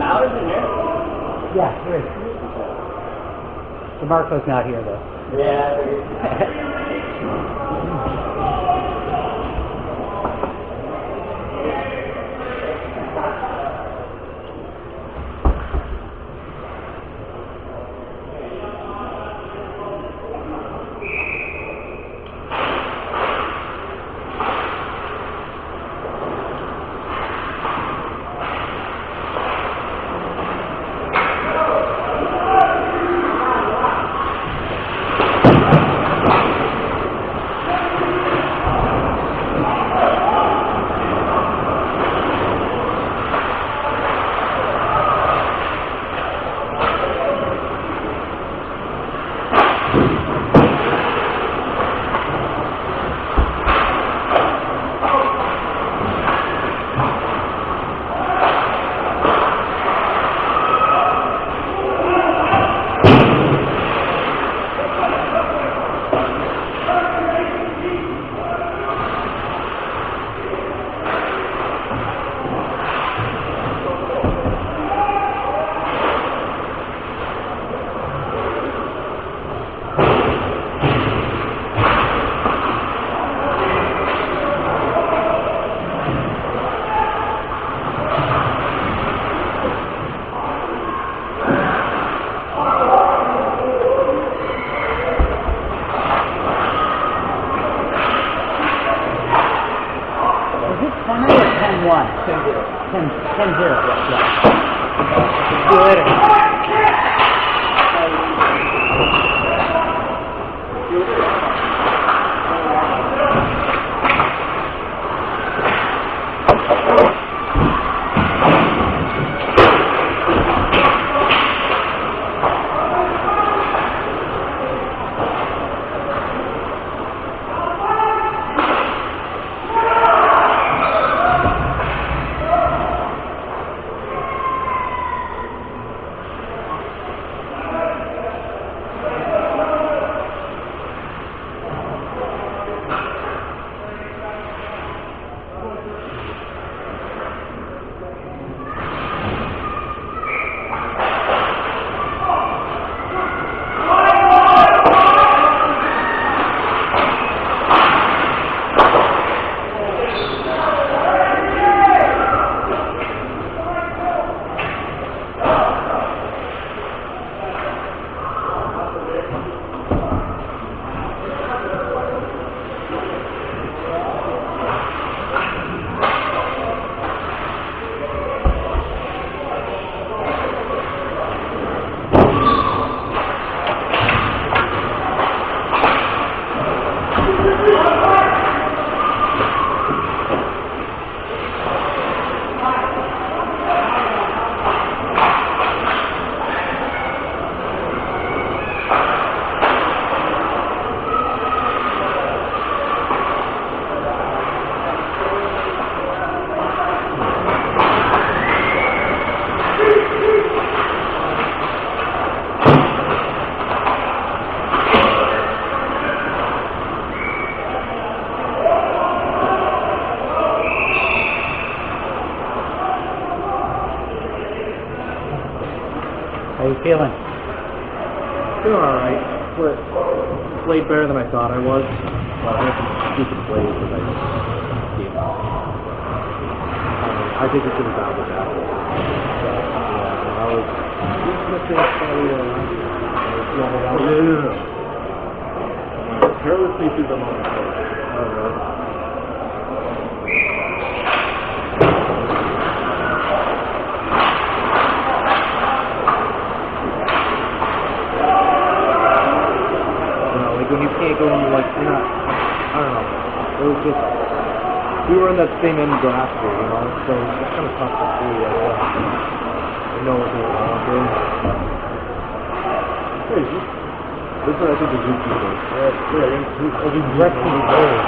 hours in there? Yeah, here. DeMarco's not here, though. Yeah. How you feeling? Feeling alright. Played better than I thought I was. But I had some stupid plays that I gave up. I think we should have found it out. Yeah, I was missing carelessly through the moment. Oh, really? When you can't go in, like, you're not, I don't know, it was just, we were in that same end graph here, you know, so it's kind of tough to see, I know what they're all doing. Hey, this is, I think, the good people. Yeah, he's resting the goals.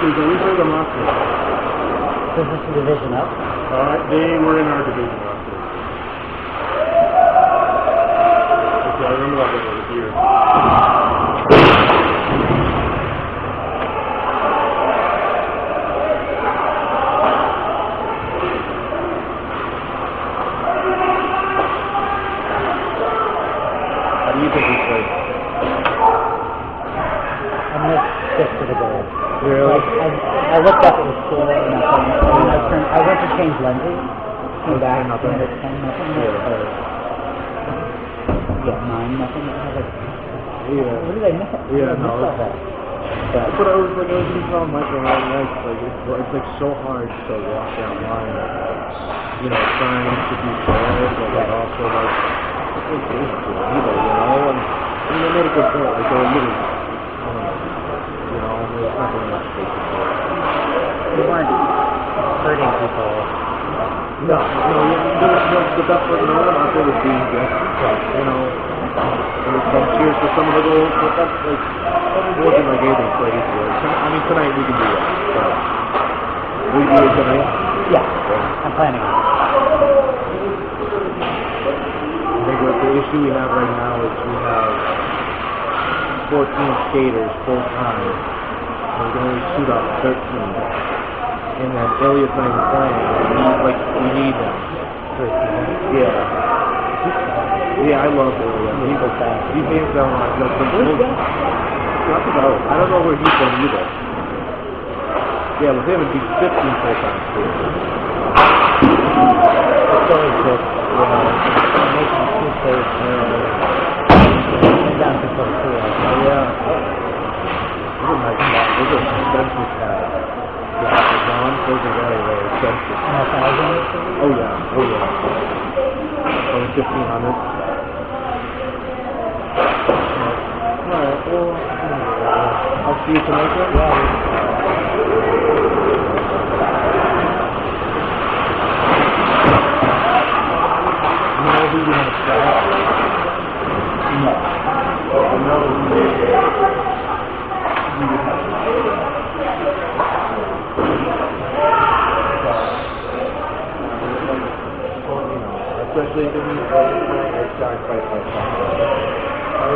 He's a leader of the monster. Is this the division up? They were in our division last year. Okay, I remember that one over here. I looked up, it was cool, nothing. And then I went to change lenses, came back, Nothing. and it's 10, nothing. Yeah, 9, nothing. I was like, what did I miss? Yeah, I missed no. all that. But I was even telling Michael how nice, it's like so hard to walk that line of, trying to be fair, but like also like, it's either, and they made a good point, like they were literally, there's not really much space for it. You weren't hurting people. No, the best way, no one out there was being good, and there's some cheers for some of the goals, but that's like, it wasn't like anything crazy. Tonight we can do that. So. Will you do it tonight? Yeah, I'm planning on it. I think the issue we have right now is we have 14 skaters full time, and we can only shoot up 13. And then Elliot's not even playing. We need them. 13? Yeah. Yeah, I love Elliot. He thinks that one. I don't know where he's from either. Yeah, with him it'd be 15 full-time skaters. It's always good, making 2 saves, down to 42. Yeah. Those are nice pads. Those are expensive pads. Yeah, those are very, very expensive. Oh yeah. Only 1,500. Alright, well, I'll see you tonight then? You know who you want to try? No. I know who you especially if you start by I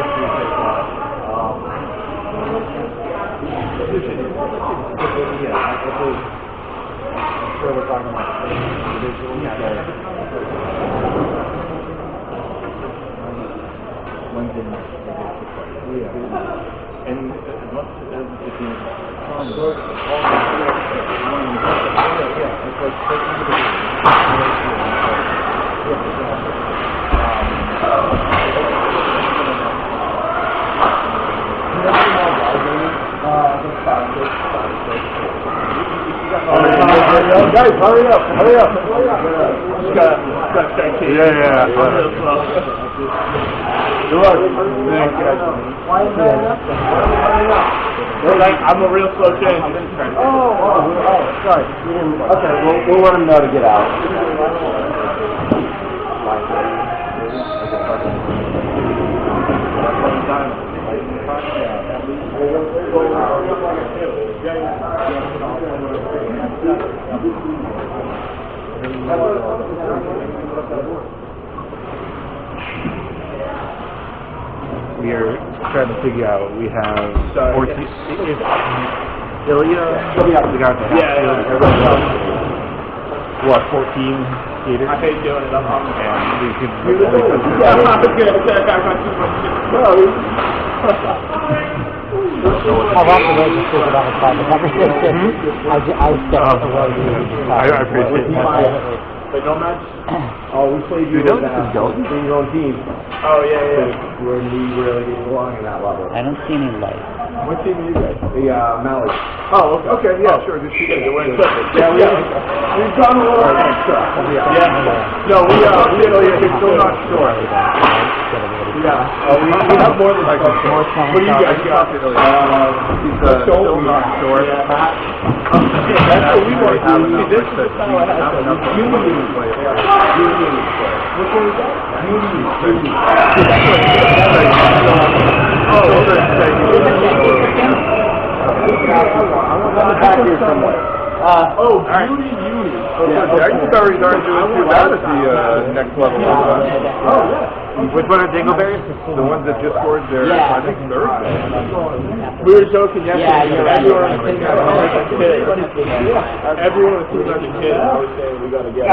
appreciate that. I'm sure we're talking about individually. Wednesday night. Yeah. And what is the team? Yeah, it's like taking the guys, hurry up. Yeah. Good luck. I'm a real slow change. Oh, sorry. Okay, we'll let him know to get out. We are trying to figure out. We have 14. Ilya, the guy with the hat. What, 14 skaters? I hate doing it. And we can How often do you speak about the conversation? I appreciate it. But no match? Oh, we played you with your own team. Oh, yeah. Where we really belong in that level. I don't see any light. What team are you guys? The Malley. Oh, okay, yeah, sure. Just you guys are winning. We've gone a little extra. Yeah. No, we're still not sure. Yeah. We have more than like a short. What do you guys got? He's still not sure. That's what we want to do. This is the style I have. Union player. Which one is that? Union. Oh, I want them back here somewhere. Beauty. Dangleberries aren't doing too bad at the next level. Oh, yeah. Which one are Dangleberries? The ones that just scored their, Yeah. I think, Thursday. We were joking yesterday. Yeah, you're right. Everyone was thinking about it as a kid. Everyone was thinking as a kid. I was saying we gotta get.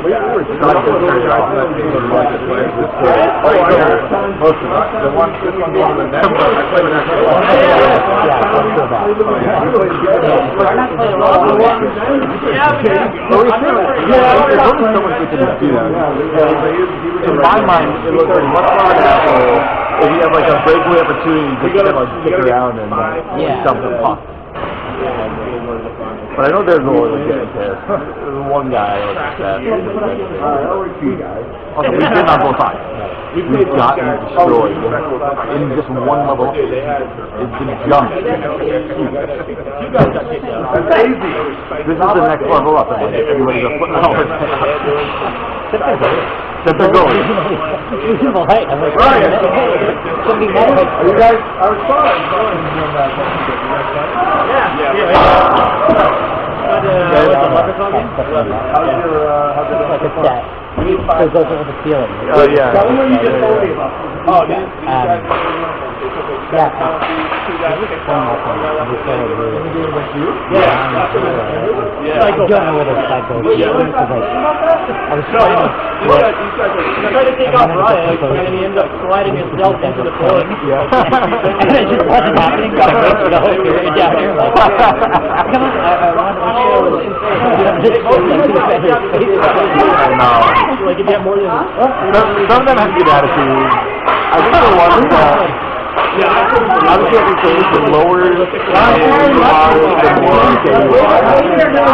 We were trying to energize that team with lots of players. This kid, most of us. This one's one of the next. I played with that kid. Yeah, let's go back. We're not playing well. There's only so much we can do. In my mind, it looks like much more of an asshole if you have like a breakaway opportunity to just kind of stick around and dump the puck. But I know there's a lot of getting pissed. There's one guy like that. Also, we've been on both sides. We've gotten destroyed in just one level. It's been jumped. This is the next level up, and like everybody's a foot and a half. Except they're going. Reasonable height. I'm like, Ryan, somebody might have. Are you guys? I was fine. How's your like a set. So it goes over the ceiling. Oh yeah. Tell me what you just told me about. Oh, yeah. I don't know where the side goes. I was trying to take off Ryan, and he ended up sliding himself into the floor. And it just wasn't happening. Got away for the whole period down here. Like, come on, I want to show. I know. Like if you have more than Some of them have good attitude. I think the ones that obviously I think the lower you are, the more okay you are.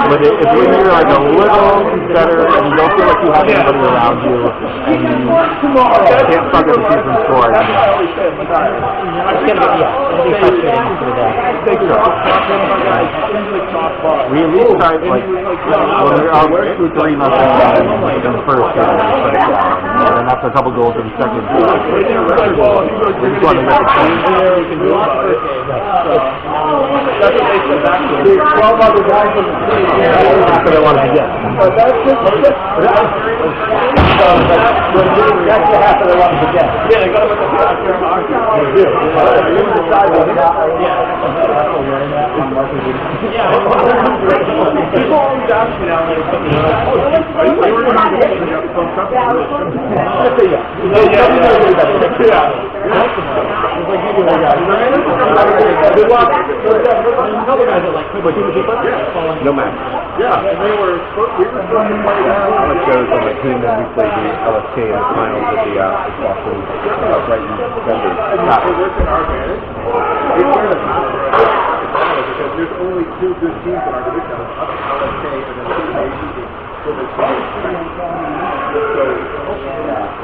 But if you're like a little better and you don't feel like you have anybody around you and you can't fuck up the team from scoring, It's gonna be frustrating for the take sure. We at least tried like when we were out 3-0 in the first game, we shut it down. And then after a couple goals in the second, we just wanted to get the team. That's what they said back to me. 12 other guys in the team. That's what I wanted to get. But that's the half that I wanted to get. yeah, they got him with the They do. You decide that you're not. People always ask me now, like, are you No matter. Yeah, and we were supposed to play that. I shows on my team that we played the LSK in the finals of the Boston Brighton Vendors. It works in our advantage. We learned a because there's only two good teams in our division. It's us, LSK, and then two ACC. So there's so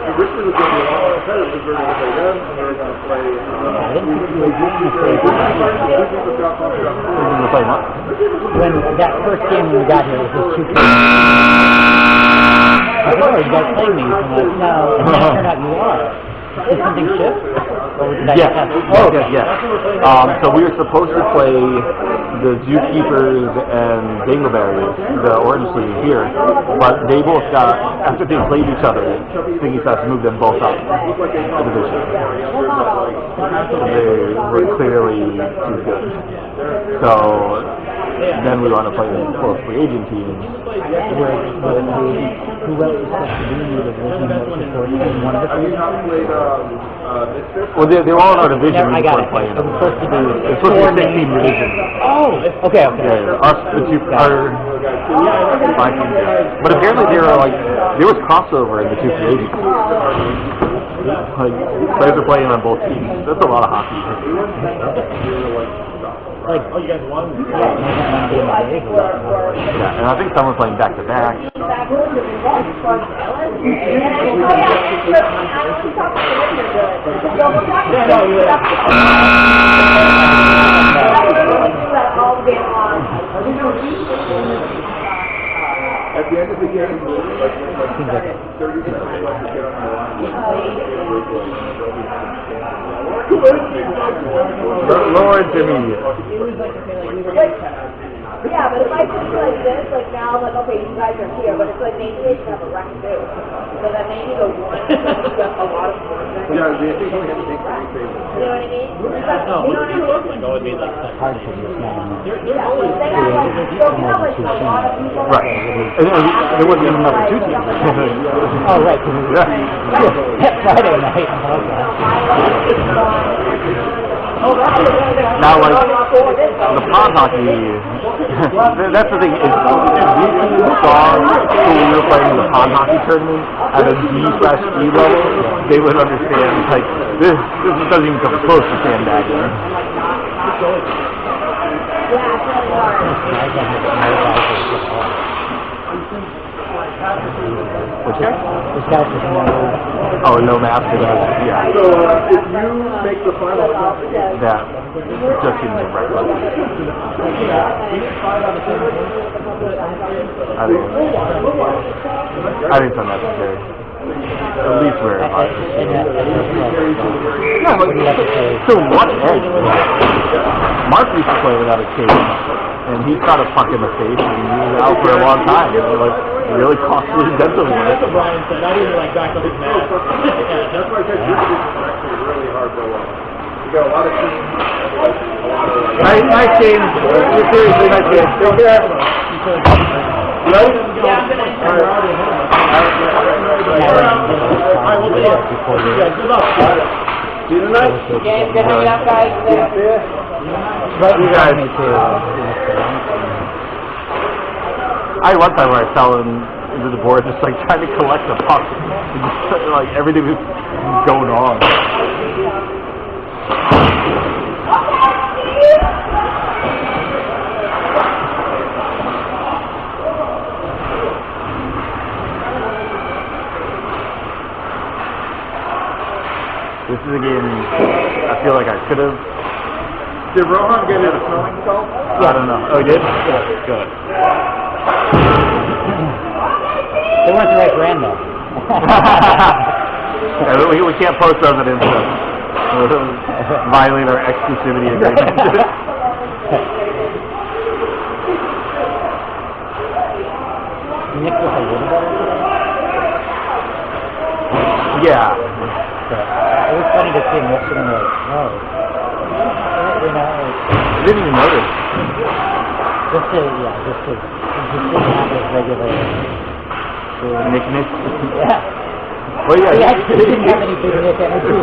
originally was going to be a lot better because we were going to play them and we were going to play. when that first game when we got here, it was just 2 I said, oh, you guys playing me? I'm like, no, and then it turned out you are. Did something shift? Yes. So we were supposed to play the Zookeepers and Dangleberries, the orange team here, but they both got, after they played each other, Stinkysocks moved them both up the division. They were clearly too good. So then we want to play the both free agent teams. Who else is supposed to be in the division that supports one of the three? Well, they were all in our division. I got it. Playing It was supposed to be. It's supposed to be a 6-team division. Oh, okay. Yeah, us, the two, our 5 teams. But apparently there was crossover in the two free agents. Like, players are playing on both teams. That's a lot of hockey. Like, oh, you guys won? Yeah, and I think some were playing back to back. At the end of the game, seems like it. Lower intermediate. Yeah, but if I put you like this, like now I'm like, okay, you guys are here, but it's like maybe they should have a wreck too. So then maybe the one, so you get a lot of more. Yeah, they think only have to make 3 phases. You know what I mean? Like, you know what I mean? That would be like Hard to do now. Yeah, like, they have like, so you know like a lot of people. Right. And there wasn't even enough for 2 teams. Oh, right. Yeah. Friday night. Now, like, the pond hockey, that's the thing, is if these teams saw who we were playing in the pond hockey tournament at a D/E level, they would understand, like, this doesn't even come close to sandbagging. Which guy? This guy just knows. Oh, no mask, yeah. So if you make the final shot, That just seems reckless. I think it's unnecessary. At least we're about yeah, but so what edge? Mark used to play without a cage, and he's got a puck in the face, and he was out for a long time. And like really costly dental work. That's what Brian said. Not even like back on his mask. that's why I said this is actually really hard to watch. You got a lot of teams, Nice game. Seriously, nice game. Take care. Ready? Yeah, I'm gonna. See you tonight. Game, good hanging out, guys. Right, you guys. I had one time where I fell into the board just like trying to collect the puck. Just, like everything was going on. This is a game I feel like I could have. Did Rohan get it a smelling salt? I don't know. Oh, he did? Yeah, good. They weren't the right brand though. Yeah, we can't post those at Insta. Violate our exclusivity agreement. Nick with a little better today? Yeah. It was funny to see him yesterday and like, oh. You know, I didn't even notice. just to have his regular. Nickness. Yeah. Well, yeah. He actually didn't have any big Nick energy.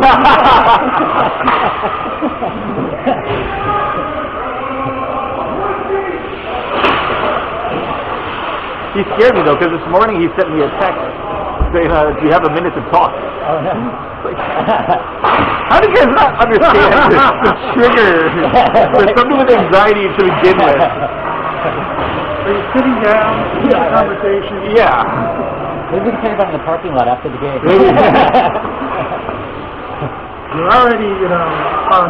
He scared me though, because this morning he sent me a text saying, do you have a minute to talk? Oh no. Like, how do you guys not understand the trigger for somebody with anxiety to begin with? Are you sitting down, having a conversation? Yeah. Maybe we can talk about it in the parking lot after the game. You're already, on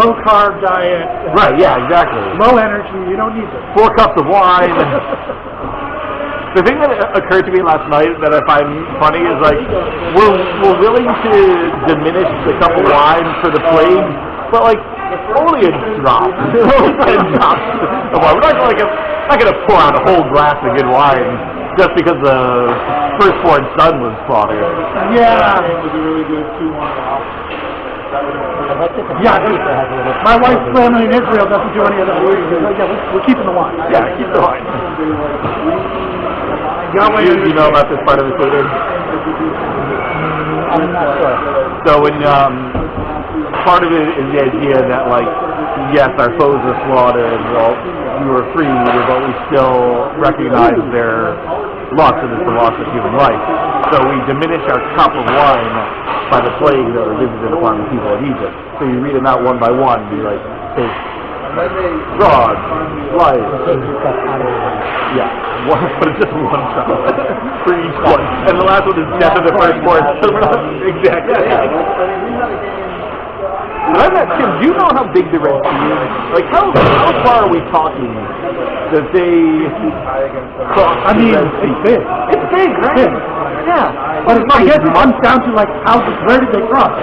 low carb diet. Right, yeah, exactly. Low energy, you don't need this. 4 cups of wine. The thing that occurred to me last night that I find funny is like, we're willing to diminish the cup of wine for the plague, but like, only a drop. A drop of wine. We're not gonna pour out a whole glass of good wine just because the firstborn son was slaughtered. Yeah. It was a really good 2-1 off. Yeah, my wife's family in Israel doesn't do any of that. We're keeping the wine. Yeah, keep the wine. You know about this part of the theater? I'm not sure. So when part of it is the idea that like, yes, our foes are slaughtered, well, we were free, but we still recognize their loss, and it's the loss of human life. So we diminish our cup of wine by the plague that was visited upon the people of Egypt. So you read them out one by one, and you like take God, life. Yeah, one, but it's just one shot for each one. And the last one is death of the firstborn. Exactly. But I'm not, Tim, do you know how big the Red Sea is? Like, how far are we talking that they cross the Red Sea? It's big. It's big, right? Big. Yeah. But I guess it comes down to, like, where did they cross?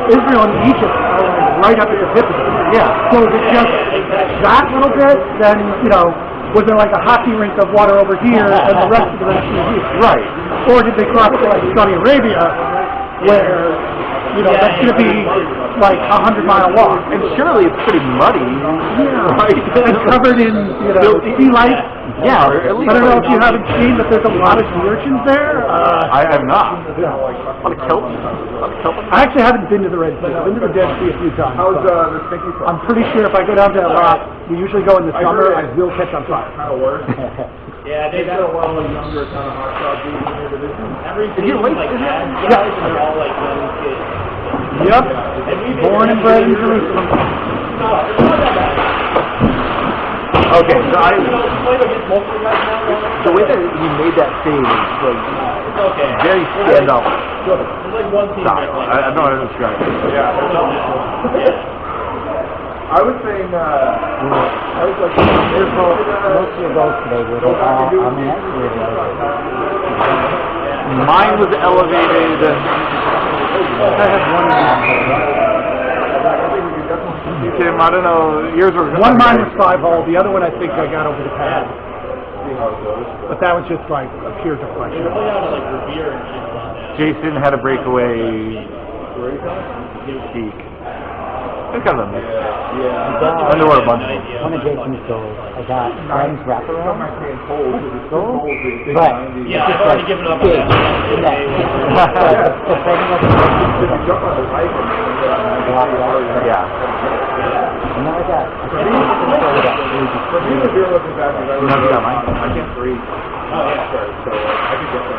Israel and Egypt are like right up at the tip of it. Yeah. So is it just that little bit? Then, was there like a hockey rink of water over here and the rest of the rest of here? Right. Or did they cross to like Saudi Arabia where, that's going to be like a 100-mile walk? And surely it's pretty muddy. Yeah. Right. And covered in, sea life. Yeah, or at least. I don't know if you haven't seen that there's a lot of sea urchins there. I have not. Yeah. A lot of kelp. I actually haven't been to the Red Sea. I've been to the Dead Sea a few times. How's but the Stinkysocks? I'm pretty sure if I go down to that rock, we usually go in the summer, I will catch on fire. Kind of worse. Yeah, They got a lot of younger kind of hot dog dudes in your division. every Is your team weight- like is your- has guys and they're all like young kids. Yep. And we Born and bred in Jerusalem. Okay, so played against most of the guys now. the way that he made that save is like It's okay. very stand-up There's like one team style. that like. I don't know how to describe it. Yeah, I was saying, I was like, Most of your goals today were all on the next year. Mine was elevated. I had Tim, I don't know. Yours were one mine was 5-hole, the other one I think I got over the pad. But that was just like a pure deflection. Jason had a breakaway peak. It's kind of a mix. And there were a bunch of them. One of Jason's goals, I got Ryan's wraparound. goals. But yeah, I've already given up on that. The training was Yeah. and now I got No, you got mine? I can't breathe. Oh, yeah. So I could get there.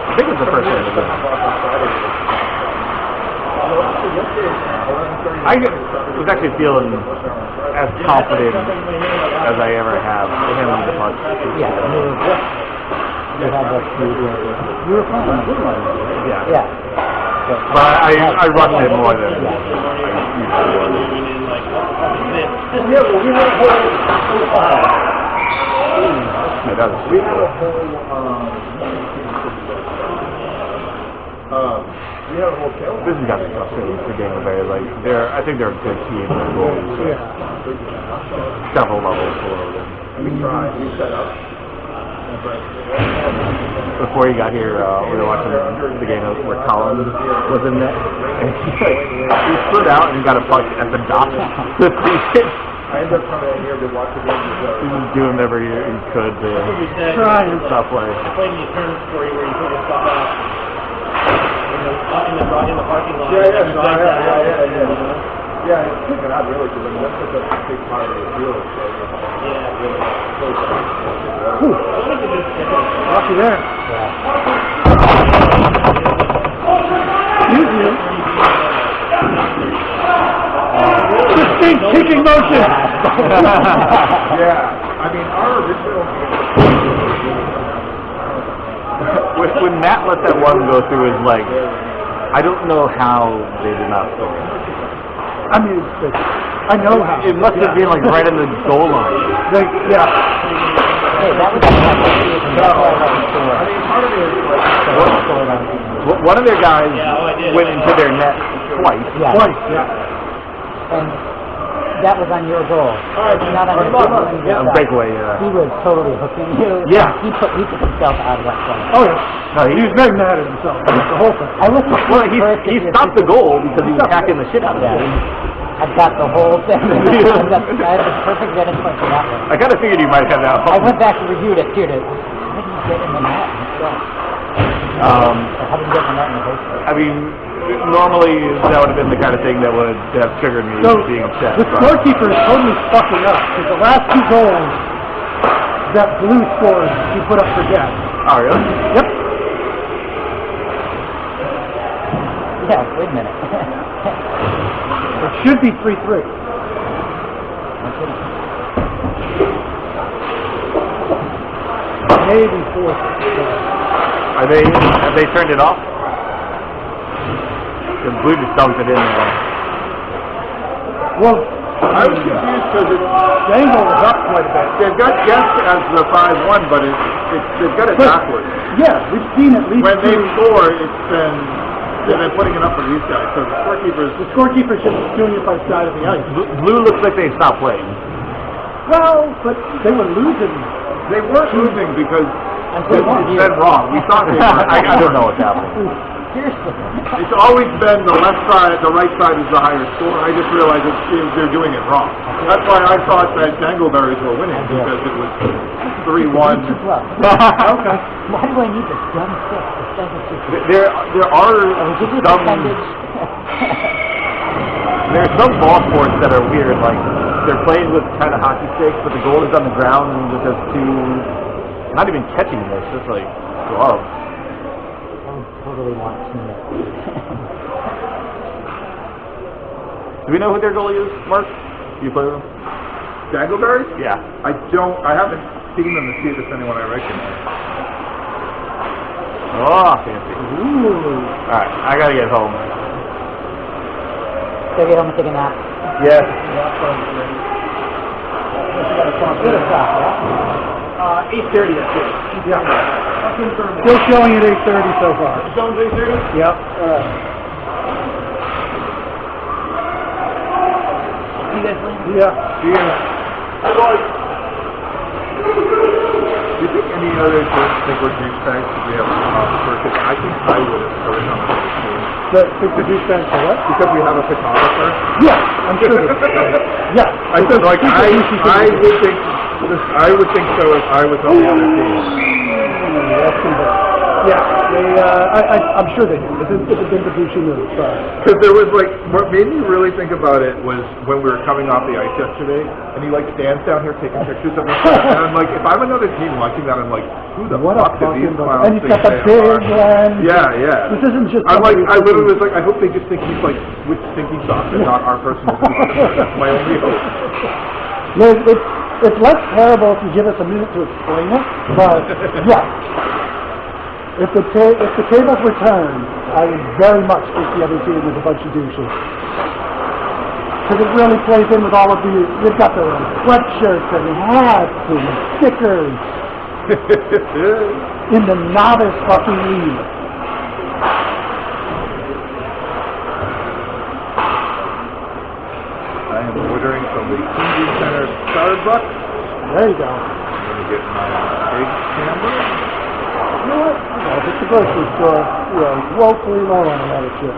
I think it's the first one. I was actually feeling as confident as I ever have handling the punt. you had that speed where you were fine on this one. Yeah. Yeah. But I rushed it more than I usually would. That was We have a whole, we have a whole tail. This has got to be frustrating for Dangleberries. Like, I think they're a good team. They're goals several levels below them. We tried. We set up. Before you got here, we were watching the game where Colin was in net. And he slid out and got a puck at the dot. I ended up coming in here to watch the game. He was doing whatever he could to Trying. stop play. Playing the tournament for you where you put your stuff out in the parking lot. Yeah, it's kicking out really because that's such a big part of the field. Lucky there. Excuse me. Distinct kicking motion. Yeah, I mean, our original When Matt let that one go through his leg, I don't know how they did not score. I mean, I know how. It must have been like right in the goal line. Yeah. Hey, that was part of it is like, One of their guys went into their net twice. Twice, yeah. And that was on your goal. Not on your goal. A breakaway, He was totally hooking you. Yeah. He took himself out of that play. Oh, yeah. No, He was very mad at himself. The whole thing. I was Well, he stopped the goal because he was hacking the shit out of it. I've got the whole thing. I had the perfect vantage point for that one. I kind of figured you might have that. I went back and reviewed it too. How did he get in the net? How did he get in the net in the first place? I mean, normally that would have been the kind of thing that would have triggered me So, being upset. the scorekeeper is totally fucking up because the last 2 goals that Blue scored, he put up for death. Oh, really? Yep. Yeah, wait a minute. It should be 3-3. Maybe 4-3. Have they turned it off? The Blue just dumped it in there. Well, I was confused because the angle was up quite a bit. they've got guess as the 5-1, but they've got it But- backwards. Yeah, we've seen at least When they 2. score, it's been They've been putting it up for these guys, so the scorekeeper's just doing it by the side of the ice. Blue looks like they stopped playing. Well, but they were losing. They weren't losing because They it's won. been wrong. We thought they were. I don't know what's happening. Seriously. It's always been the left side, the right side is the higher score. I just realized they're doing it wrong. That's why I thought that Dangleberries were winning, because it was 3-1. Too slow. Okay. Why do I need this dumb stick? This doesn't suit me. There are Give me some appendage. there are some ball sports that are weird, like they're played with kind of hockey sticks, but the goal is on the ground and with those two, not even catching this, just like gloves. I totally want to know. Do we know who their goalie is, Mark? Do you play with them? Dangleberries? Yeah. I haven't seen them to see if it's anyone I recognize. Oh, fancy. Ooh. Alright, I gotta get home. Go get home and take a nap. Yes. Good stuff, yeah? 8:30, I think. Yeah. Still showing at 8:30 so far. Jones 8:30? Yep. You guys leave? Yeah. Do you think any other teams think we're douchebags because we have a photographer? Because I think I would have started on another team. Think the douchebag for what? Because we have a photographer? Yeah, I'm sure they Yeah. I said, like, I would think so if I was on the other team. Yeah, I'm sure they do. It's a big douchey move. Because there was, like, what made me really think about it was when we were coming off the ice yesterday, and he, like, stands down here taking pictures of me. And I'm like, if I'm another team watching that, I'm like, who the What a fuck do these fucking clowns and he's think got the they big are? lens. Yeah. This isn't just. I'm like, I literally was like, I hope they just think he's, like, with Stinkysocks and not our personal photographer. That's my only hope. No, it's less terrible if you give us a minute to explain it, but yeah. If the tables were turned, I would very much think the other team was a bunch of douches. Because it really plays in with all of you've got the sweatshirts and hats and stickers in the novice fucking league. I am ordering from the Quincy Center Starbucks. There you go. I'm going to get my big camera. You know what? If it's a grocery store, woefully low on a lot of shit.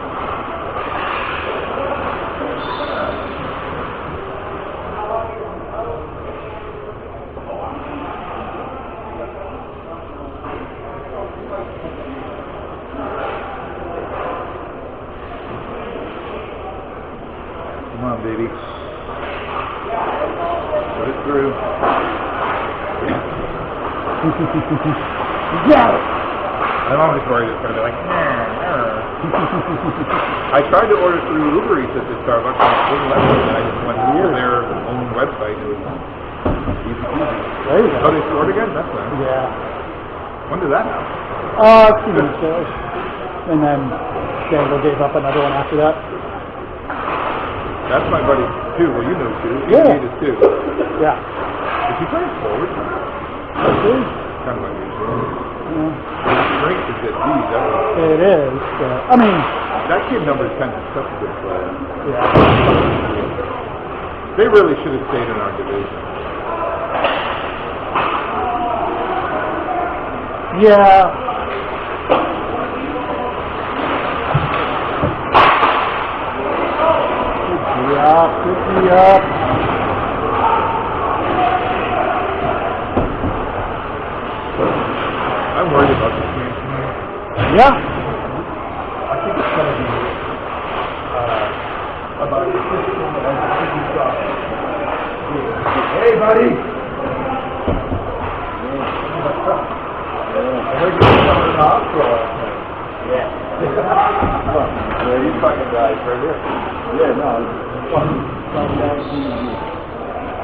Come on, baby. Put it through. Yeah! I'm always worried it's going to be like, I tried to order through Uber Eats at the Starbucks, and it wouldn't let me, and I just went to their own website. It was easy peasy. There you go. Oh, they scored again? That's nice. Yeah. When did that happen? 2 minutes ago. And then Dangle gave up another one after that. That's my buddy, too. Well, you know, too. Yeah. He is, too. Yeah. Is he playing forward? That's it. Kind of unusual. Yeah. His strength is at D, definitely. It is. I mean, That kid number 10 is such a good player. yeah. They really should have stayed in our division. Yeah. Pick me up. I'm worried about this game tonight. Yeah. I think it's going to be about the system and the Stinkysocks. Hey, buddy! I heard you were coming to the hospital last night. Yeah. Yeah, these fucking guys right here. Yeah, no, it's fucking bad TV.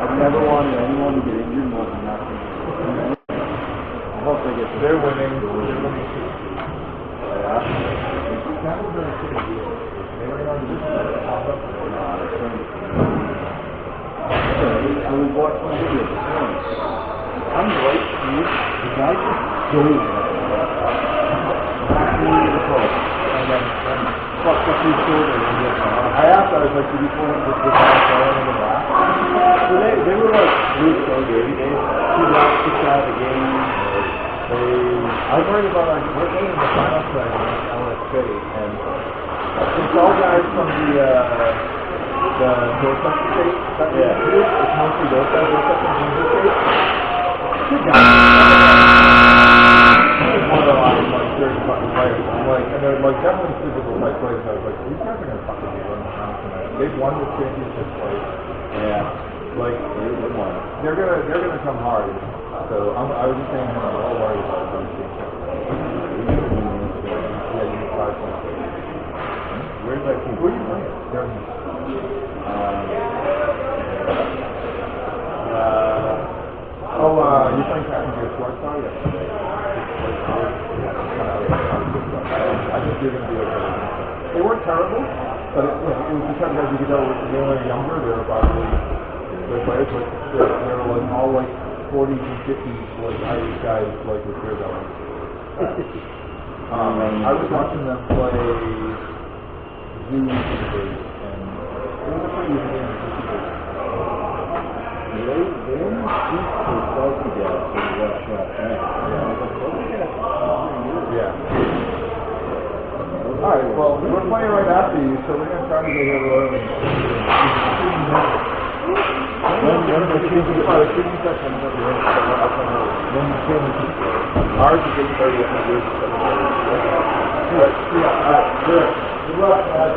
I've never wanted anyone to get injured more than nothing. I hope they get. They're winning. They're winning too. Yeah. That was very good. They were on this pop up. I was watching the video this morning. I'm right here. The guy just goes. Back to the post. And then I asked, I was like, did you pull him with the phone in the back? So they were like, Luke, so dirty days. 2 down, 6 out of the game. I was worried about, like, we're playing the final play against LSK, and it's all guys from the Dorset State. Yeah. It's mostly Dorset and Ginger State. Good guys. One of the last, like, 30 fucking players. I'm like, and they're, like, definitely physical type players. I was like, these guys are gonna fucking be running around tonight. They've won the championship twice. Yeah. Like, they're gonna come hard. So I was just saying, I'm all worried about those things. Yeah, you need 5 points. Where's that team? Who are you playing? You're playing Captain Gear Short Star yesterday. I think you're going to be okay. They weren't terrible, but it was because as you could tell, they were younger, they were probably good players, but they were like all like 40s and 50s, like Irish guys, like with beer bellies. I was watching them play Zoo and it was a pretty easy game. They didn't keep the salty gas in the left shot tank. Yeah. Alright, well, we're playing right after you, so we're going to try to get here early. When the shooting session is over, ours is 8:30 and yours is 7:30. Good. Yeah, alright, good. Good luck, guys.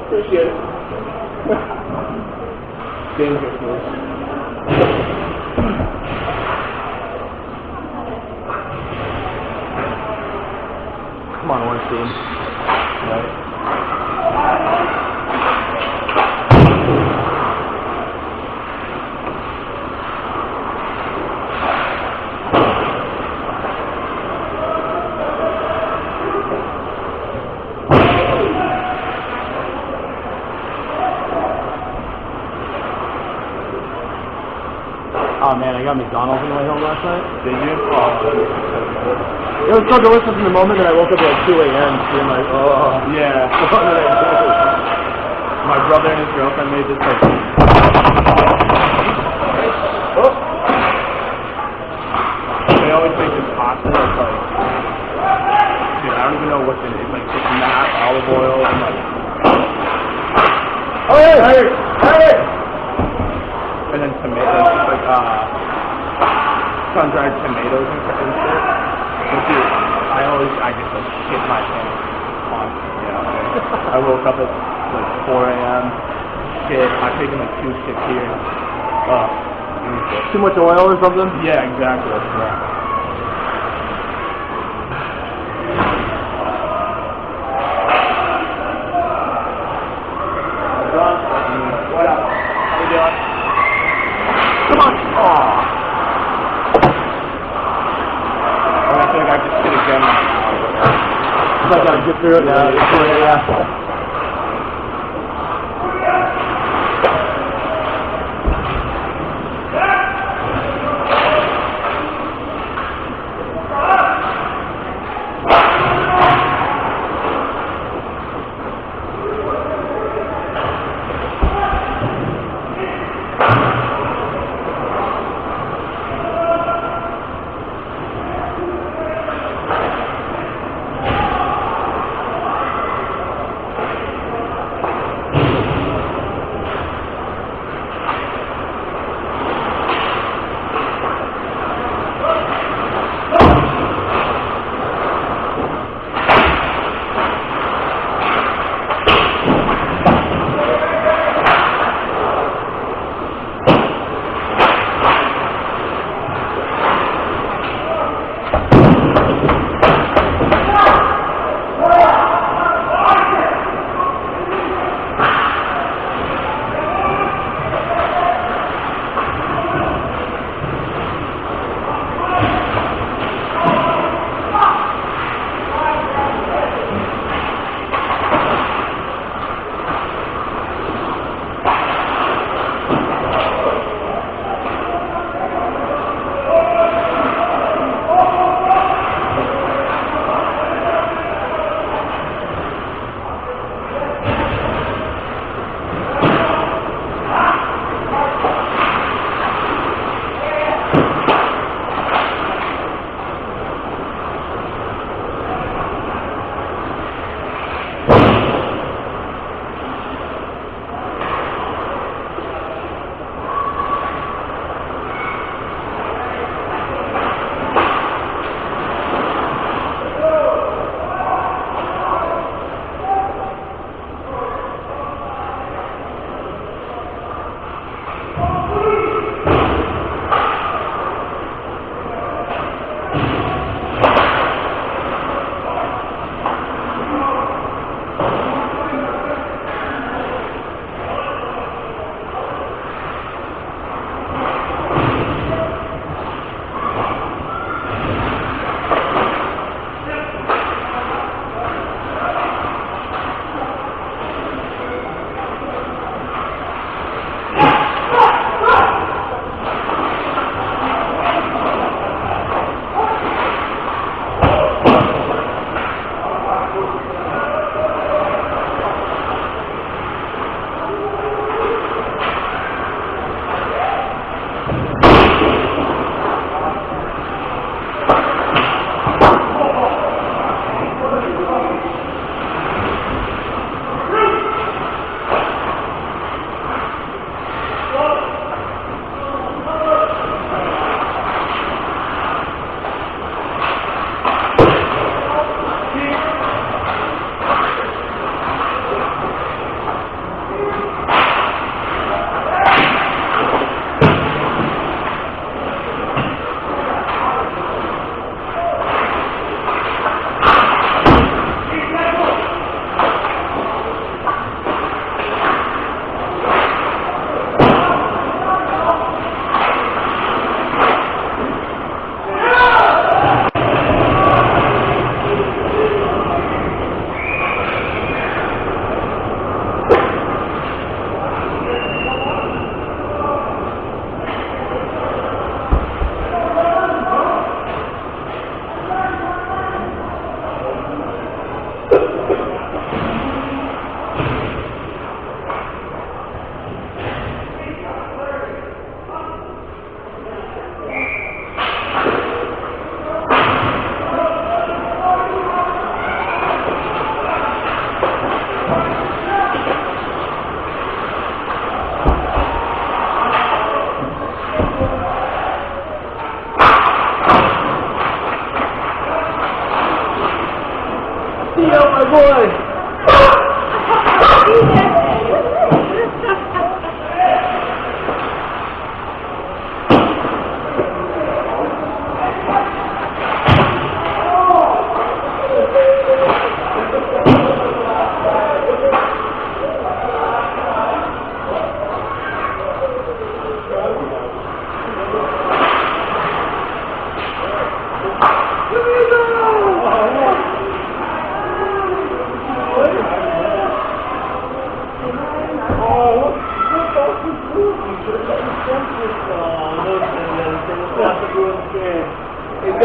Appreciate it. Dangerously. Come on, Ornstein. Right. Oh man, I got McDonald's on the way home last night. Did you? It was so delicious in the moment that I woke up at like 2 a.m. being like, oh. Yeah. What did I do? My brother and his girlfriend made this like. Oh. They always make this pasta that's like. Dude, I don't even know what's in it. It's like just mash, olive oil, and like. Oh hey! Hey! Hey! And then tomatoes, just like sun-dried tomatoes and shit. But dude, I just like shit my pants constantly out there. I woke up at like 4 a.m. Shit, I've taken like 2 shits here. Too much oil or something? Yeah, exactly. Yeah. What up? How you doing? Come on! Aw! I feel like I have to sit again. I gotta get through it now. Yeah. my boy!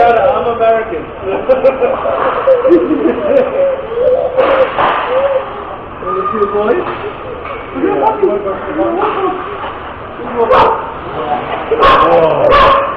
I'm American. Want to see the boys? Yeah.